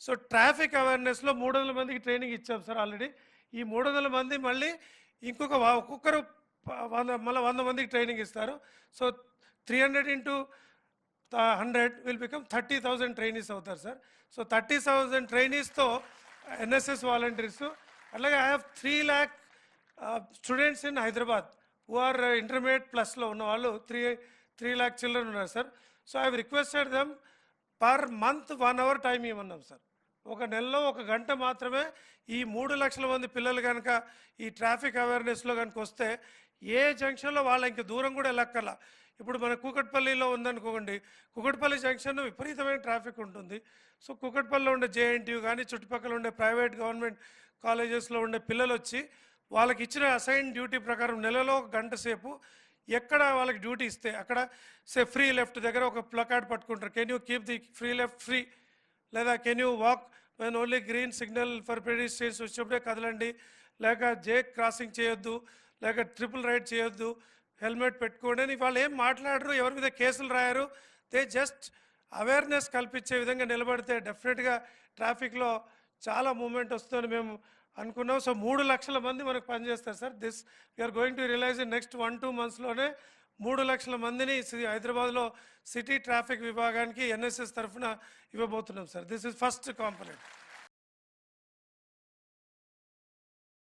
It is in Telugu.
సో ట్రాఫిక్ అవేర్నెస్లో 300 మందికి ట్రైనింగ్ ఇచ్చాం సార్ ఆల్రెడీ. ఈ 300 మంది మళ్ళీ ఇంకొక ఒక్కొక్కరు మళ్ళీ 100 మందికి ట్రైనింగ్ ఇస్తారు. So 300 into 100 will become 30,000 trainees అవుతారు సార్. సో 30,000 ట్రైనీస్తో ఎన్ఎస్ఎస్ వాలంటీర్స్, అలాగే I have 3 lakh students in Hyderabad who are intermediate ప్లస్లో ఉన్న వాళ్ళు 3 lakh చిల్డ్రన్ ఉన్నారు sir. So I have requested them per month 1 hour time ఇవ్వమన్నాం సార్. ఒక నెలలో 1 గంట మాత్రమే ఈ 3 లక్షల మంది పిల్లలు కనుక ఈ ట్రాఫిక్ అవేర్నెస్లో కనుక వస్తే ఏ జంక్షన్లో వాళ్ళ ఇంక దూరం కూడా వెళ్ళక్కర్లా. ఇప్పుడు మన కూకట్పల్లిలో ఉందనుకోండి, కూకట్పల్లి జంక్షన్ విపరీతమైన ట్రాఫిక్ ఉంటుంది. సో కూకట్పల్లిలో ఉండే జేఎన్టీయూ కానీ చుట్టుపక్కల ఉండే ప్రైవేట్ గవర్నమెంట్ కాలేజెస్లో ఉండే పిల్లలు వచ్చి వాళ్ళకి ఇచ్చిన అసైన్ డ్యూటీ ప్రకారం నెలలో 1 గంట సేపు ఎక్కడ వాళ్ళకి డ్యూటీ ఇస్తే అక్కడ ఫ్రీ లెఫ్ట్ దగ్గర ఒక ప్లకార్డ్ పట్టుకుంటారు, can you keep the free left free, లేదా can you walk when only green signal for pedestrians వచ్చినప్పుడే కదలండి, లేక క్రాసింగ్ చేయొద్దు, లేక ట్రిపుల్ రైడ్ చేయొద్దు, హెల్మెట్ పెట్టుకోండి అని వాళ్ళు ఏం మాట్లాడరు, ఎవరి మీద కేసులు రాయరు. దే జస్ట్ అవేర్నెస్ కల్పించే విధంగా నిలబడితే డెఫినెట్గా ట్రాఫిక్లో చాలా మూమెంట్ వస్తుందని మేము అనుకున్నాం. సో 3 లక్షల మంది మనకు పనిచేస్తారు sir. This we are going to realize in next 1-2 monthsలోనే 3 లక్షల మందిని హైదరాబాద్లో సిటీ ట్రాఫిక్ విభాగానికి ఎన్ఎస్ఎస్ తరఫున ఇవ్వబోతున్నాం sir. This is first component.